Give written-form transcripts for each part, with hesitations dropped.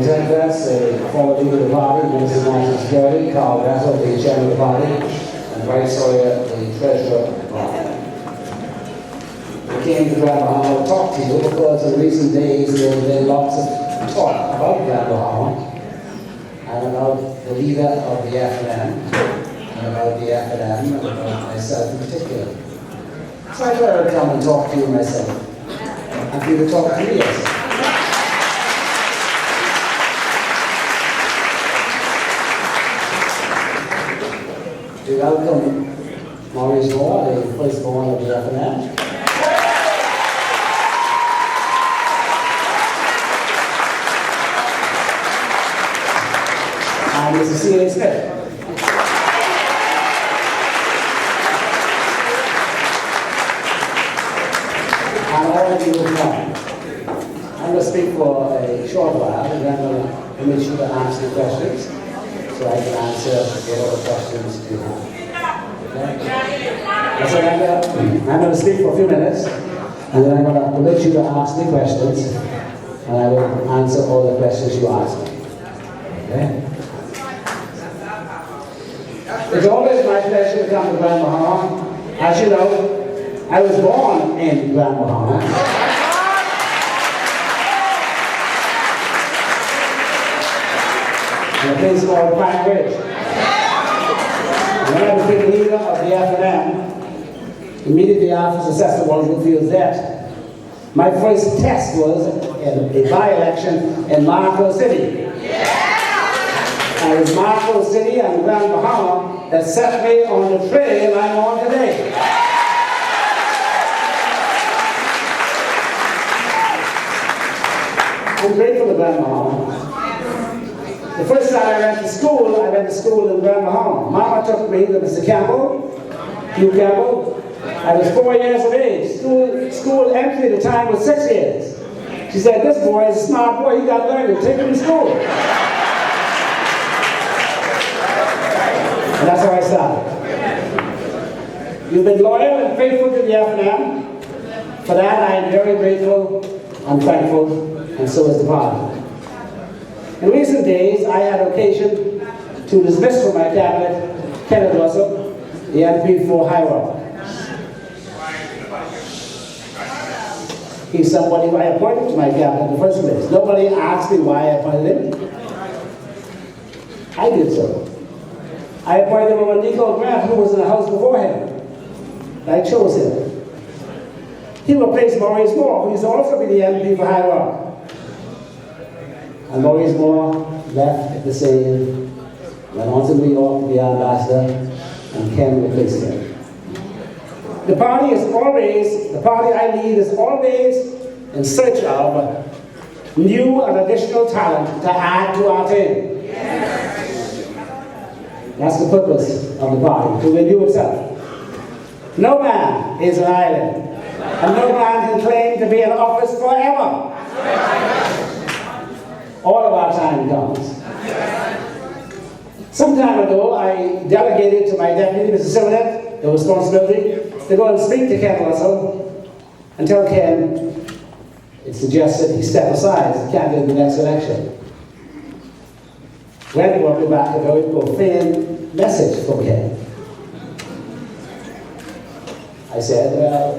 Lieutenant Vance, a former leader of the party, Minister of National Security, Carl Rattle, the chairman of the party, and Bryce Sawyer, the treasurer of the party. We came to Grand Bahama to talk to you because in recent days there have been lots of talk about Grand Bahama and about the leader of the FNM and about the FNM and about myself in particular. So I thought I'd come and talk to you myself and for you to talk to me yourself. To welcome Maurice Moore, the firstborn of the FNM. And Mr. C.A. Smith. And all of you will come. I'm going to speak for a short while, and then I'm going to permit you to ask the questions, so I can answer whatever questions you have. Okay? So I'm going to speak for a few minutes, and then I'm going to permit you to ask me questions, and I will answer all the questions you ask me. Okay? It's always my pleasure to come to Grand Bahama. As you know, I was born in Grand Bahama. In a place called Pine Ridge. When I became leader of the FNM, immediately after successful Woodfield's death, my first test was in a by-election in Marco City. And it was Marco City and Grand Bahama that set me on the trail I'm on today. I'm grateful to Grand Bahama. The first time I went to school in Grand Bahama. Mama took me to Mr. Campbell, Hugh Campbell. I was 4 years of age. School entry at the time was 6 years. She said, this boy is a smart boy, you got to learn to take him to school. And that's how I started. You've been loyal and faithful to the FNM. For that I am very grateful and thankful, and so is the party. In recent days, I had occasion to dismiss from my cabinet Kenneth the MP for High Rock. He's somebody who I appointed to my cabinet in the first place. Nobody asked me why I appointed him. I did so. I appointed him over Nico Grant, who was in the House before him. I chose him. He replaced Maurice Moore, who used to also be the MP for High Rock. And Maurice Moore left at the same, went on to New York to be our ambassador, and Ken replaced him. The party I lead is always in search of new and additional talent to add to our team. That's the purpose of the party, to renew itself. No man is an island, and no man can claim to be in office forever. All of our time comes. Some time ago, I delegated to my deputy, Mr. Simonet, the responsibility to go and speak to Ken Russell and tell Ken it's suggested he step aside as a candidate in the next election. When he brought me back a very profane message from Ken. I said, well,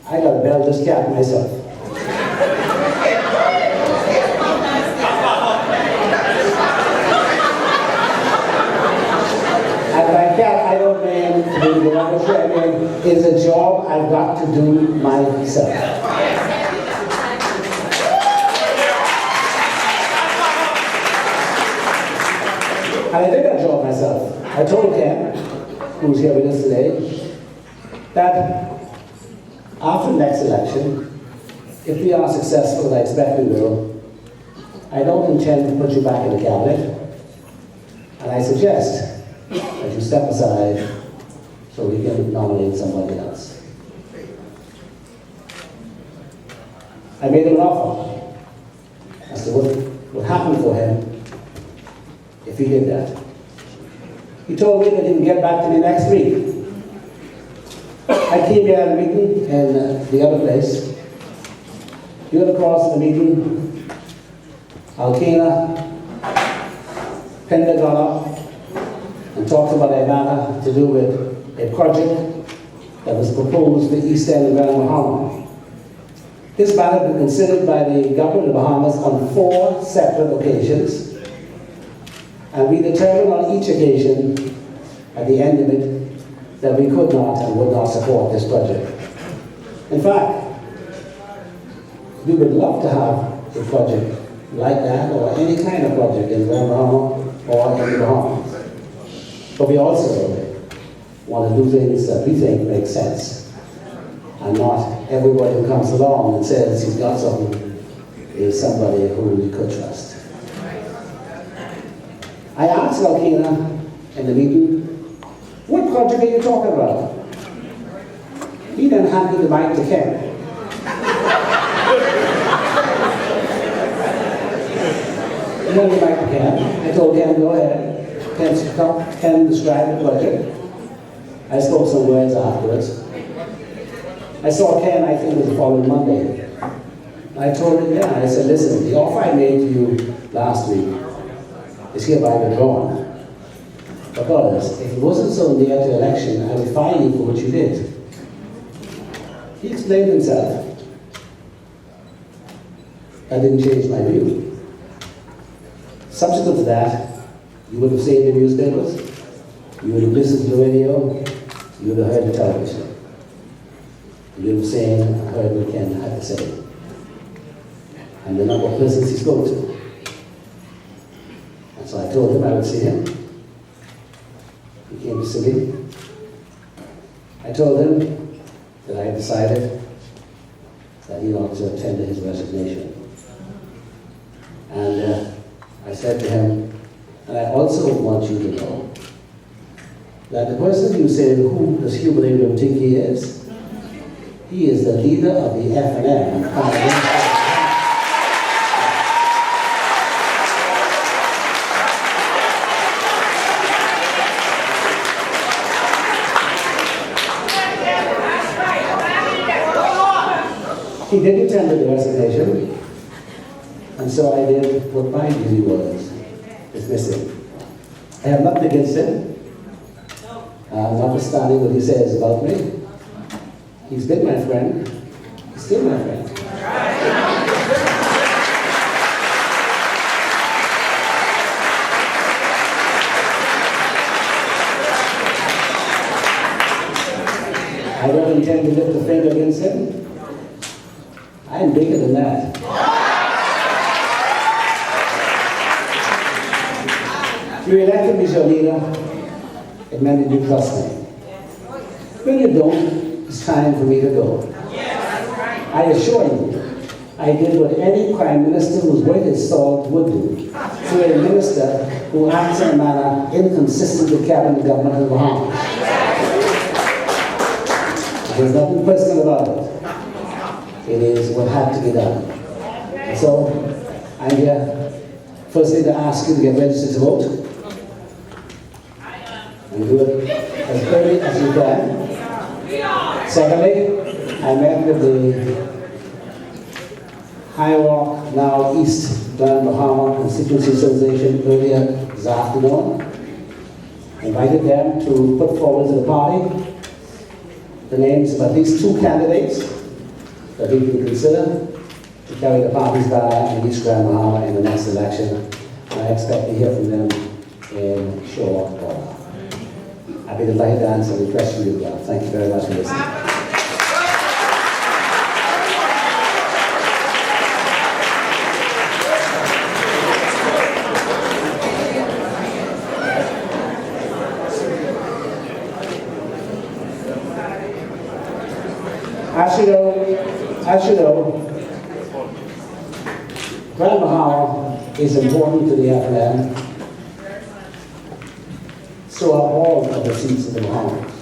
I got to bell this cat myself. And by cat, I don't mean to be derogatory. I mean, it's a job I've got to do myself. And I did that job myself. I told Ken, who's here with us today, that after the next election, if we are successful, I expect we will, I don't intend to put you back in the cabinet, and I suggest that you step aside so we can nominate somebody else. I made him an offer as to what would happen for him if he did that. He told me that he would get back to me next week. I came here at a meeting in the other place. He went across to the meeting Alkena pinned a gun up and talked about a matter to do with a project that was proposed for East End of Grand Bahama. This matter had been considered by the government of the Bahamas on 4 separate occasions, and we determined on each occasion, at the end of it, that we could not and would not support this project. In fact, we would love to have a project like that, or any kind of project in Grand Bahama or in the Bahamas. But we also want to do things that we think make sense, and not everybody who comes along and says he's got something is somebody who we could trust. I asked Alkena in the meeting, what project are you talking about? He then handed the mic to Ken. He handed the mic to Ken. I told Ken, go ahead. Ken described the project. I spoke some words afterwards. I saw Ken, I think it was the following Monday. I told him, yeah, I said, listen, the offer I made to you last week is hereby withdrawn. Because if it wasn't so near to election, I would fine you for what you did. He explained himself. I didn't change my view. Subsequent to that, you would have seen the newspapers, you would have listened to the radio, you would have heard the television. You would have seen and heard what Ken had to say. And the number of persons he spoke to. And so I told him I would see him. He came to see me. I told him that I had decided that he ought to tender his resignation. And I said to him, and I also want you to know that the person you say, who does Hubert Ingraham think he is? He is the leader of the FNM. He didn't tender the resignation, and so I did what my duty was, dismiss him. I have nothing against him, notwithstanding what he says about me. He's been my friend, he's still my friend. I don't intend to lift a finger against him. I'm bigger than that. You elected me as your leader, it meant that you trust me. When you don't, it's time for me to go. I assure you, I did what any Prime Minister who's worth his salt would do to a minister who acts in a manner inconsistent with cabinet government of the Bahamas. There's nothing personal about it. It is what had to be done. And so, I'm here, firstly, to ask you to get registered to vote. And do it as early as you can. Secondly, I met with the High Rock, now East Grand Bahama Constituency Association earlier this afternoon. Invited them to put forward to the party the names of at least 2 candidates that we can consider to carry the party's banner in East Grand Bahama in the next election. And I expect to hear from them in short order. I'd be delighted to answer any questions you've got. Thank you very much for listening. As you know, Grand Bahama is important to the FNM. So are all of the seats of the Bahamas.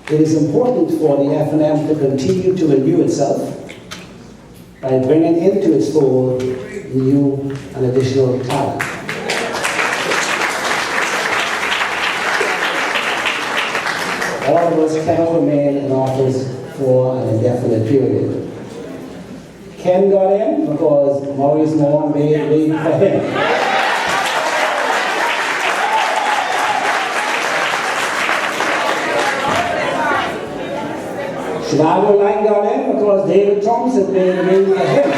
It is important for the FNM to continue to renew itself by bringing into its fold new and additional talent. All of us cannot remain in office for an indefinite period. Ken got in because Maurice Moore made way for him. Chicago line got in because David Thompson made way for him.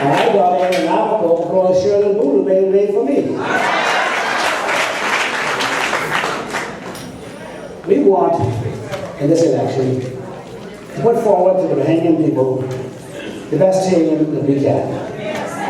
And I got in Navajo because Shirley Boodle made way for me. We want, in this election, to put forward to the Bahamian people the best team that we can.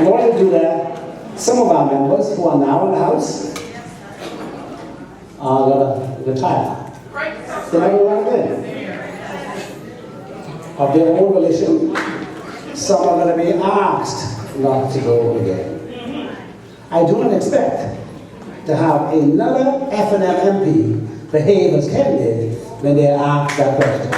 In order to do that, some of our members who are now in the House are going to retire. They're not going to run again. Of their own volition, some are going to be asked not to go again. I do not expect to have another FNM MP behave as Ken did when they are asked that question.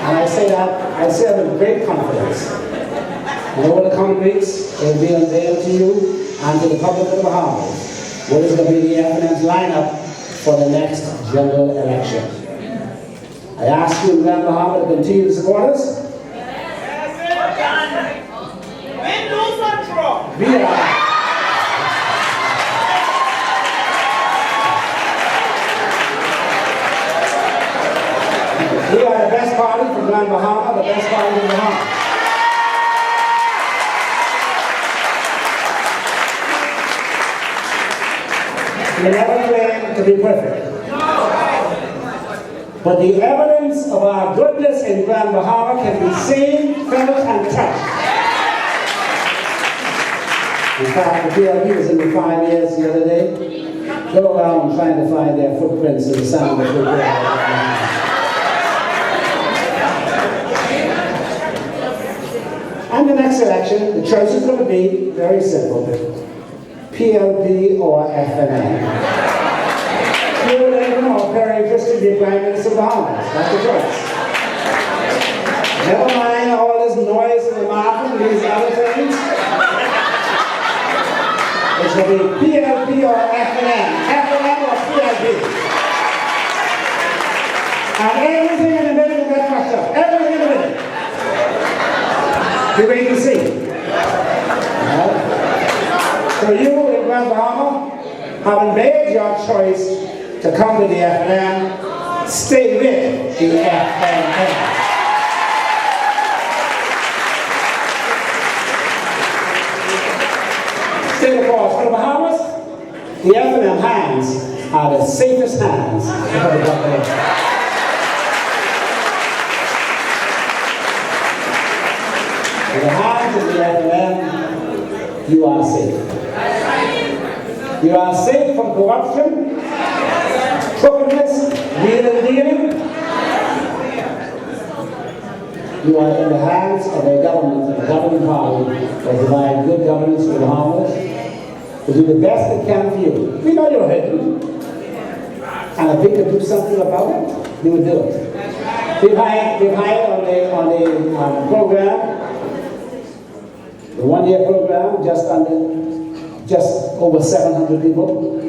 And I say that with great confidence. And over the coming weeks, it will be unveiled to you and to the public of the Bahamas what is going to be the FNM's lineup for the next general election. I ask you in Grand Bahama to continue to support us. We are the best party from Grand Bahama, the best party in Bahama. We never claim to be perfect. But the evidence of our goodness in Grand Bahama can be seen, felt, and touched. In fact, the PLP was in the 5 years the other day. Go around trying to find their footprints in the sand that we're there. And the next election, the choice is going to be very simple. PLP or FNM. You know, Perry Christian be Prime Minister of the Bahamas. That's the choice. Never mind all this noise in the market and these other things. It's going to be PLP or FNM. FNM or PLP. And everything in the middle will get crushed up. Everything in the middle. You wait to see. So you in Grand Bahama, having made your choice to come to the FNM, stay with the FNM. Stay the course. For the Bahamas, the FNM hands are the safest hands for the population. In the hands of the FNM, you are safe. You are safe from corruption, crookedness, wheeling and dealing. You are in the hands of a government, a governing party that provide good governance for the Bahamas, to do the best it can for you. We know you're hidden, and if we could do something about it, we would do it. We've hired on the program, the one-year program, just over 700 people.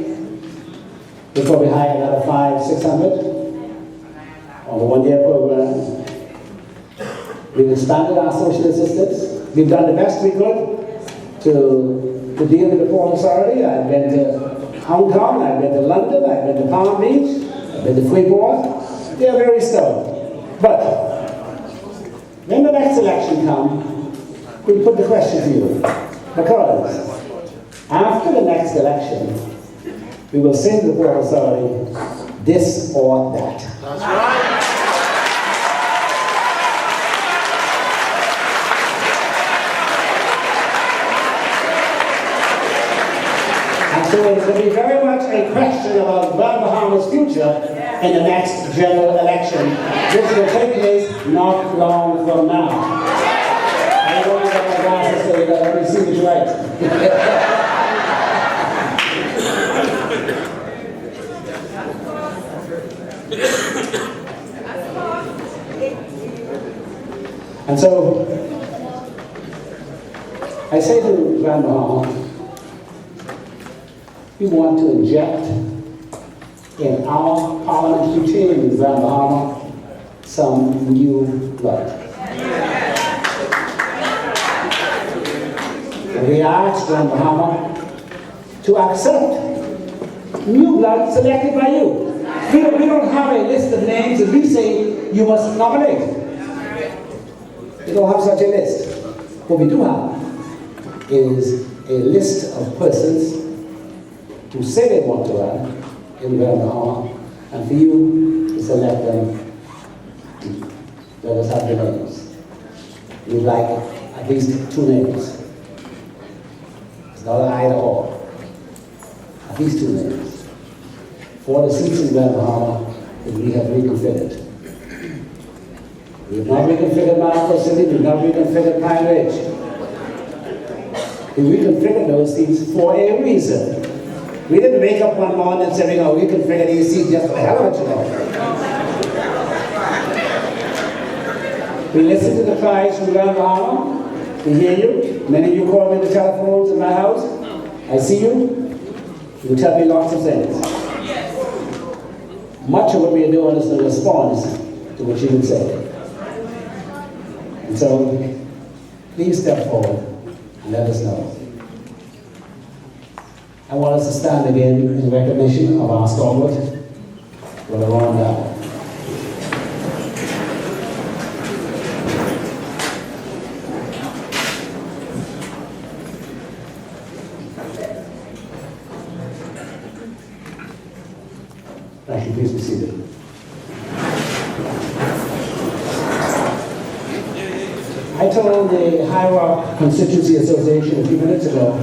We'll probably hire another 500-600 on the one-year program. We've expanded our social assistance. We've done the best we could to deal with the Port Authority. I've been to Hong Kong, I've been to London, I've been to Palm Beach, I've been to Freeport. They're very stubborn. But when the next election comes, we put the question to you. Because after the next election, we will say to the Port Authority, this or that. That's right. And so it's going to be very much a question about Grand Bahama's future in the next general election, which will take place not long from now. I don't know what my glasses say, but let me see what's right. And so, I say to Grand Bahama, we want to inject in our parliamentary team in Grand Bahama some new blood. We ask Grand Bahama to accept new blood selected by you. We don't have a list of names and we say you must nominate. We don't have such a list. What we do have is a list of persons who say they want to run in Grand Bahama, and for you to select them. Let us have the names. We'd like at least 2 names. It's not an either or. At least 2 names. For the seats in Grand Bahama that we have reconfigured. We have not reconfigured Marco City, we have not reconfigured Pine Ridge. We reconfigured those seats for a reason. We didn't wake up one morning and say, we reconfigured these seats just for the hell of it, you know. We listen to the cries from Grand Bahama. We hear you. Many of you call me the telephones in my house. I see you. You tell me lots of things. Much of what we are doing is in response to what you would say. And so, please step forward and let us know. I want us to stand again in recognition of our stalwart, Brother Ron Dow. Thank you. Please be seated. I told the High Rock Constituency Association a few minutes ago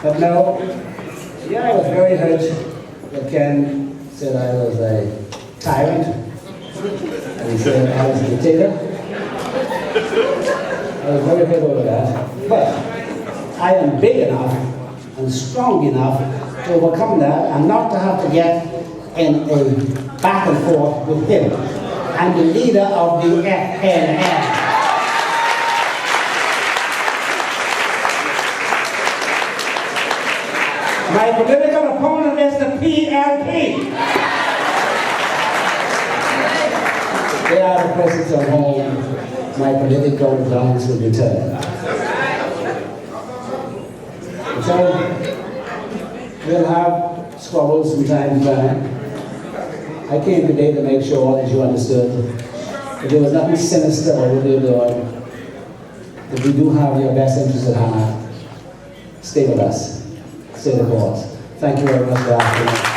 that no, I was very hurt that Ken said I was a tyrant, and he said I was a dictator. I was very hurt over that, but I am big enough and strong enough to overcome that and not to have to get in a back and forth with him. I'm the leader of the FNM. My political opponent is the PLP. They are the persons on whom my political grounds will return. So, we'll have squabbles from time to time. I came today to make sure that you understood that there was nothing sinister about what they're doing, that we do have your best interests at heart. Stay with us. Stay the course. Thank you very much for asking.